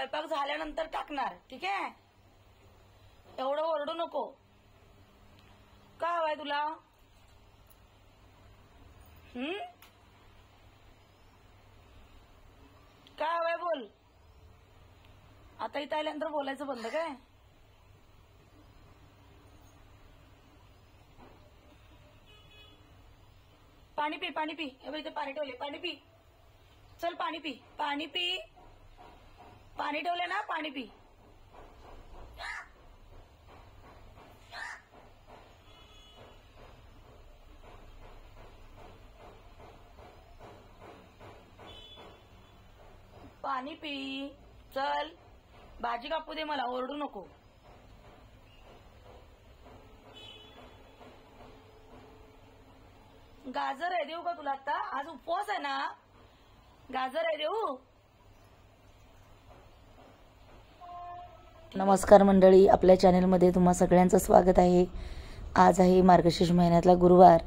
स्वयंपाक झाल्यानंतर टाकणार, ठीक आहे? एवढं ओरडू नको. काय हवंय तुला? काय हवंय बोल. आता इथं आल्यानंतर बोलायचं बंद काय? पाणी पी, पाणी पी. इथे पाणी ठेवले, पाणी पी. चल पाणी पी, पाणी पी. पाणी ठेवले ना, पाणी पी. पाणी पी. चल भाजी कापू दे मला, ओरडू नको. गाजर आहे, देऊ का तुला? आता आज उपवास आहे ना, गाजर आहे, देऊ? नमस्कार मंडळी, आपल्या चॅनलमध्ये तुम्हा सगळ्यांचं स्वागत आहे. आज आहे मार्गशीर्ष महिन्यातला गुरुवार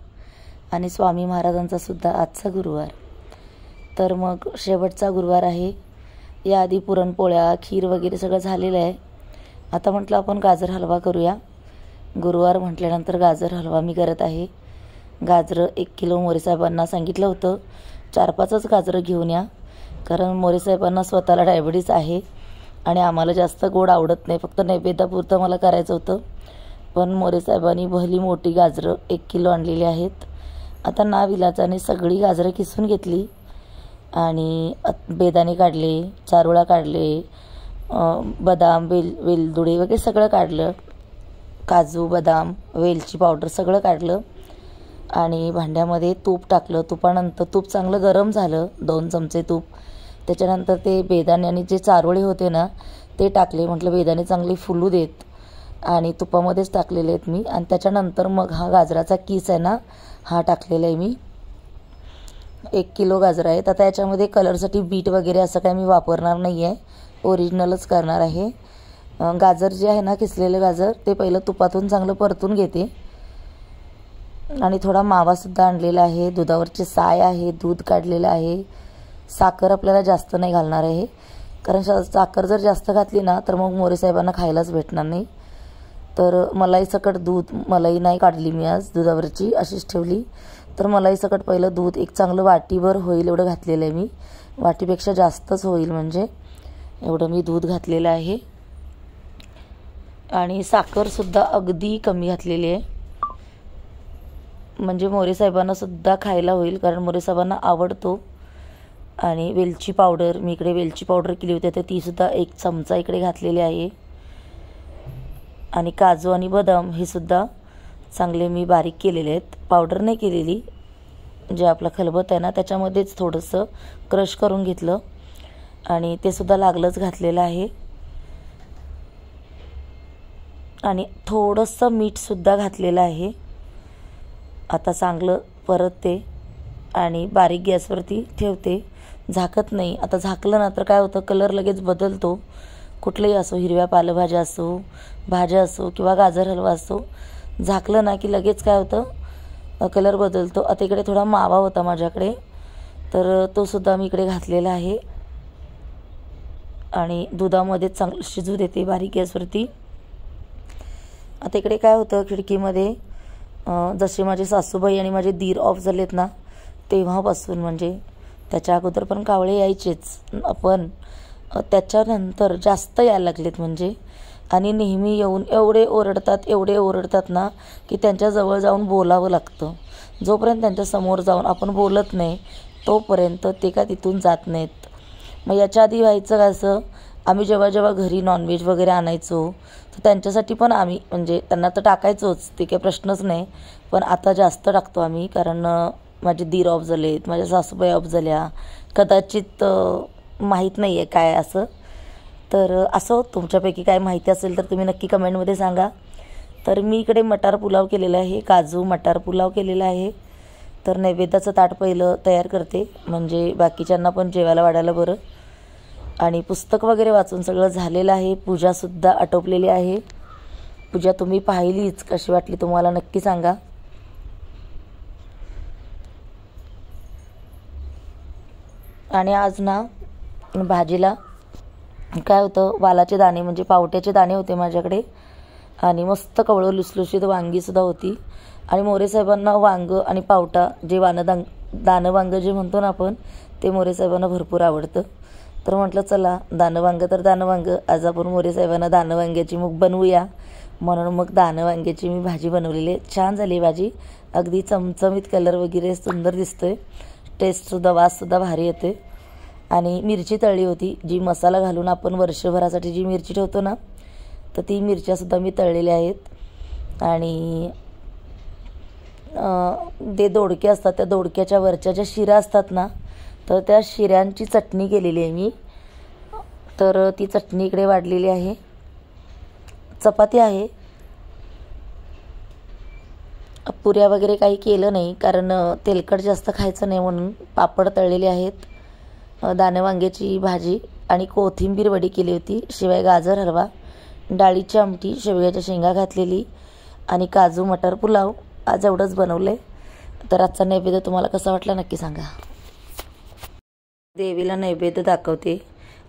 आणि स्वामी महाराजांचा सुद्धा आजचा गुरुवार. तर मग शेवटचा गुरुवार आहे. याआधी पुरणपोळ्या, खीर वगैरे सगळं झालेलं आहे. आता म्हटलं आपण गाजर हलवा करूया. गुरुवार म्हटल्यानंतर गाजर हलवा मी करत आहे. गाजरं 1 किलो मोरेसाहेबांना सांगितलं होतं 4-5च गाजरं घेऊन या, कारण मोरेसाहेबांना स्वतःला डायबिटीस आहे आणि आम्हाला जास्त गोड आवडत नाही. फक्त नैवेद्यापुरतं मला करायचं होतं. पण मोरेसाहेबांनी भली मोठी गाजरं 1 किलो आणलेली आहेत. आता नाविलाजाने सगळी गाजरं किसून घेतली आणि बेदाणे काढले, चारोळा काढले, बदाम, वेलदुडे वगैरे सगळं काढलं. काजू, बदाम, वेलची पावडर सगळं काढलं आणि भांड्यामध्ये तूप टाकलं. तुपानंतर तूप चांगलं गरम झालं, 2 चमचे तूप. त्याच्यानंतर ते बेदाणे आणि जे चारोळे होते ना ते टाकले. म्हटलं बेदाणे चांगले फुलू देत आणि तुपामध्येच टाकलेले आहेत मी. आणि त्याच्यानंतर मग हा गाजराचा किस आहे ना, हा टाकलेला आहे मी. 1 किलो गाजर आहेत. आता याच्यामध्ये कलरसाठी बीट वगैरे असं काही मी वापरणार नाही आहे, ओरिजिनलच करणार आहे. गाजर जे आहे ना, किसलेलं गाजर ते पहिलं तुपातून चांगलं परतून घेते आणि थोडा मावासुद्धा आणलेला आहे. दुधावरची साय आहे, दूध काढलेलं आहे. साखर आपल्याला जास्त नाही घालणार आहे, कारण साखर जर जास्त घातली ना तर मग मोरेसाहेबांना खायलाच भेटणार नाही. तर मलाई सकट दूध, मलाई नाही काढली मी आज, दुधावरची अशीच ठेवली. तर मलाई सकट पहिलं दूध एक चांगलं वाटीभर होईल एवढं घातलेलं आहे मी. वाटीपेक्षा जास्तच होईल म्हणजे एवढं मी दूध घातलेलं आहे. आणि साखरसुद्धा अगदी कमी घातलेली आहे, म्हणजे मोरेसाहेबांना सुद्धा खायला होईल, कारण मोरेसाहेबांना आवडतो. आणि वेलची पावडर, मी इकडे वेलची पावडर केली होती तर तीसुद्धा 1 चमचा इकडे घातलेली आहे. आणि काजू आणि बदाम हे सुद्धा चांगले मी बारीक केलेले आहेत, पावडर नाही केलेली. जे आपलं खलबत आहे ना त्याच्यामध्येच थोडंसं क्रश करून घेतलं आणि ते सुद्धा लागलंच घातलेलं आहे. आणि थोडंसं मीठसुद्धा घातलेलं आहे. आता चांगलं परतते आणि बारीक गॅसवरती ठेवते, झाकत नाही. आता झाकलं ना तर काय होतं, कलर लगेच बदलतो. कुठलंही असो, हिरव्या पालेभाज्या असो, भाज्या असो किंवा गाजर हलवा असो, झाकलं ना की लगेच काय होतं, कलर बदलतो. आता इकडे थोडा मावा होता माझ्याकडे, तर तो सुद्धा मी इकडे घातलेला आहे आणि दुधामध्ये चांगलं शिजू देते बारीक गॅसवरती. आता इकडे काय होतं, खिडकीमध्ये जसे माझे सासूबाई आणि माझे दीर ऑफ झालेत ना तेव्हापासून, म्हणजे त्याच्या अगोदर पण कावळे यायचेच, पण त्याच्यानंतर जास्त यायला लागलेत म्हणजे. आणि नेहमी येऊन एवढे ओरडतात ना की त्यांच्याजवळ जाऊन बोलावं लागतं. जोपर्यंत त्यांच्यासमोर जाऊन आपण बोलत नाही तोपर्यंत ते का तिथून जात नाहीत. मग याच्या आधी व्हायचं का असं, आम्ही जेव्हा घरी नॉनव्हेज वगैरे आणायचो तर त्यांच्यासाठी पण आम्ही, म्हणजे त्यांना तर टाकायचोच, ते काही प्रश्नच नाही. पण आता जास्त टाकतो आम्ही, कारण माझे दीर ऑफ झालेत, माझ्या सासूबाई ऑफ झाल्या, कदाचित माहीत नाही आहे काय असं. तर असं तुमच्यापैकी काय माहिती असेल तर तुम्ही नक्की कमेंटमध्ये सांगा. तर मी इकडे मटार पुलाव केलेला आहे, काजू मटार पुलाव केलेला आहे. तर नैवेद्याचं ताट पहिलं तयार करते, म्हणजे बाकीच्यांना पण जेवायला वाढायला बरं. आणि पुस्तक वगैरे वाचून सगळं झालेलं आहे. पूजासुद्धा आटोपलेली आहे. पूजा तुम्ही पाहिलीच, कशी वाटली तुम्हाला नक्की सांगा. आणि आज ना भाजीला काय होतं, वालाचे दाणे म्हणजे पावट्याचे दाणे होते माझ्याकडे आणि मस्त कवळं लुसलुशीत वांगीसुद्धा होती. आणि मोरे साहेबांना वांग आणि पावटा जे दाणं वांग जे म्हणतो ना आपण, ते मोरे साहेबांना भरपूर आवडतं. तर म्हटलं चला दाणं वांग तर दाणं वांग, आज आपण मोरे साहेबांना दाणं वांग्याची मूग बनवूया. म्हणून मग दाणं वांग्याची मी भाजी बनवलेली आहे. छान झाली भाजी, अगदी चमचमीत, कलर वगैरे सुंदर दिसतोय, टेस्टसुद्धा वाससुद्धा भारी येते. आणि मिरची तळली होती, जी मसाला घालून आपण वर्षभरासाठी जी मिरची ठेवतो ना, तर ती मिरच्यासुद्धा मी तळलेल्या आहेत. आणि ते दोडके असतात, त्या दोडक्याच्या वरच्या ज्या शिरा असतात ना, तर त्या शिऱ्यांची चटणी केलेली आहे मी. तर ती चटणी इकडे वाढलेली आहे. चपाती आहे, पुऱ्या वगैरे काही केलं नाही कारण तेलकट जास्त खायचं नाही म्हणून. पापड तळलेले आहेत, दाणे वांग्याची भाजी आणि कोथिंबीर वडी केली होती, शिवाय गाजर हलवा, डाळीची आमटी, शेवग्याच्या शेंगा घातलेली आणि काजू मटर पुलाव. आज एवढंच बनवलं आहे. तर आजचा नैवेद्य तुम्हाला कसा वाटला नक्की सांगा. देवीला नैवेद्य दाखवते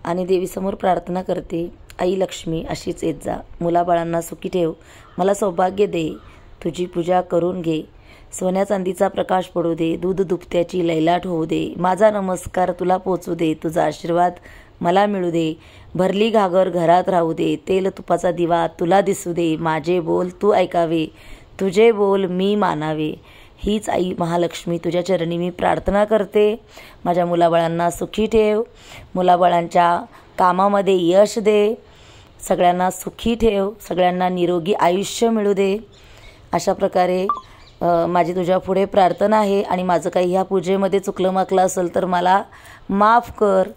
आणि देवीसमोर प्रार्थना करते, आई लक्ष्मी अशीच येत जा, मुलाबाळांना सुखी ठेव, मला सौभाग्य दे, तुझी पूजा करून घे, सोन्या चांदीचा प्रकाश पडू दे, दूध दुभत्याची लैलाट होऊ दे, माझा नमस्कार तुला पोचू दे, तुझा आशीर्वाद मला मिळू दे, भरली घागर घरात राहू दे, तेल तुपाचा दिवा तुला दिसू दे, माझे बोल तू ऐकावे, तुझे बोल मी मानावे, हीच आई महालक्ष्मी तुझ्या चरणी मी प्रार्थना करते. माझ्या मुलाबाळांना सुखी ठेव, मुलाबाळांच्या कामामध्ये यश दे, सगळ्यांना सुखी ठेव, सगळ्यांना निरोगी आयुष्य मिळू दे. अशा प्रकारे माझी तुझ्या पुढे प्रार्थना आहे. आणि माझं काही ह्या पूजेमध्ये चुकलं माकलं असेल तर मला माफ कर.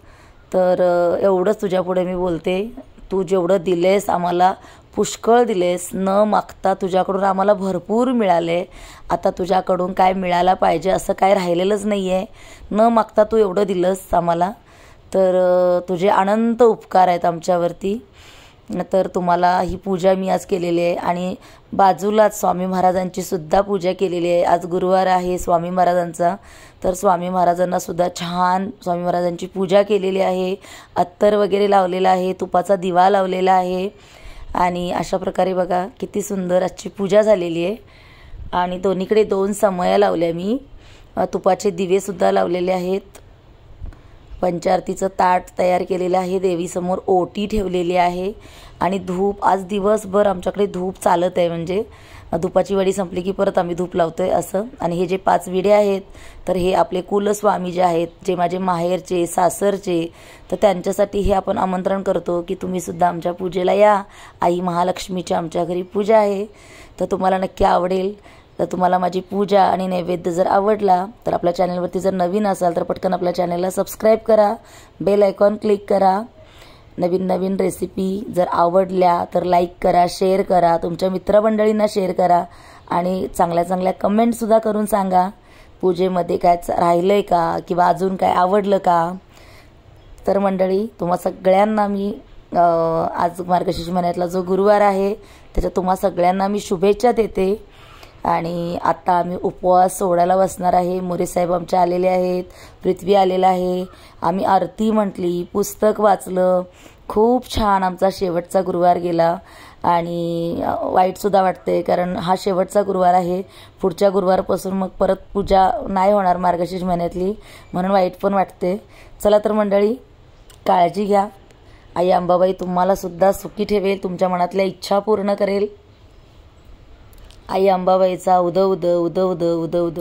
तर एवढंच तुझ्या पुढे मी बोलते. तू जेवढं दिलेस आम्हाला पुष्कळ दिलेस, न मागता तुझ्याकडून आम्हाला भरपूर मिळाले. आता तुझ्याकडून काय मिळायला पाहिजे असं काय राहिलेलंच नाही आहे. न मागता तू एवढं दिलंस आम्हाला, तर तुझे अनंत उपकार आहेत आमच्यावरती. तर तुम्हाला ही पूजा मी आज केलेली आहे. आणि बाजूलाच स्वामी महाराजांची सुद्धा पूजा केलेली आहे. आज गुरुवार आहे स्वामी महाराजांचा, तर स्वामी महाराजांना सुद्धा छान स्वामी महाराजांची पूजा केलेली आहे. अत्तर वगैरे लावलेला आहे, तुपाचा दिवा लावलेला आहे. आणि अशा प्रकारे बघा किती सुंदर आजची पूजा झालेली आहे. आणि दोन्हीकडे 2 समया लावल्या मी, तुपाचे दिवेसुद्धा लावलेले आहेत. पंचारतीचं ताट तयार केलेलं आहे, देवीसमोर ओटी ठेवलेली आहे. आणि धूप आज दिवसभर आमच्याकडे धूप चालत आहे, म्हणजे धुपाची वडी संपली की परत आम्ही धूप लावतोय असं. आणि हे जे 5 विडे आहेत, तर हे आपले कुलस्वामी जे आहेत, जे माझे माहेरचे सासरचे, तर त्यांच्यासाठी हे आपण आमंत्रण करतो की तुम्ही सुद्धा आमच्या पूजेला या. आई महालक्ष्मीची आमच्या घरी पूजा आहे, तर तुम्हाला नक्की आवडेल. तर तुम्हाला माझी पूजा आणि नैवेद्य जर आवडला तर आपल्या चॅनलवरती जर नवीन असाल तर पटकन आपल्या चॅनलला सबस्क्राईब करा, बेल आयकॉन क्लिक करा. नवीन नवीन रेसिपी जर आवडल्या तर लाईक करा, शेअर करा, तुमच्या मित्रमंडळींना शेअर करा. आणि चांगल्या चांगल्या कमेंटसुद्धा करून सांगा पूजेमध्ये काय राहिलं आहे का, किंवा अजून काय आवडलं का. तर मंडळी, तुम्हा सगळ्यांना मी आज मार्गशीर्ष महिन्यातला जो गुरुवार आहे त्याच्या तुम्हा सगळ्यांना मी शुभेच्छा देते. आणि आता आम्ही उपवास सोडायला बसणार आहे. मोरे साहेब आमचे आलेले आहेत, पृथ्वी आलेला आहे, आम्ही आरती म्हटली, पुस्तक वाचलं. खूप छान आमचा शेवटचा गुरुवार गेला. आणि वाईटसुद्धा वाटते कारण हा शेवटचा गुरुवार आहे. पुढच्या गुरुवारपासून मग परत पूजा नाही होणार मार्गशीर्ष महिन्यातली, म्हणून वाईट पण वाटते. चला तर मंडळी, काळजी घ्या. आई अंबाबाई तुम्हाला सुद्धा सुखी ठेवेल, तुमच्या मनातल्या इच्छा पूर्ण करेल. आई अंबाबाईचा उद उद उद उद उद उद.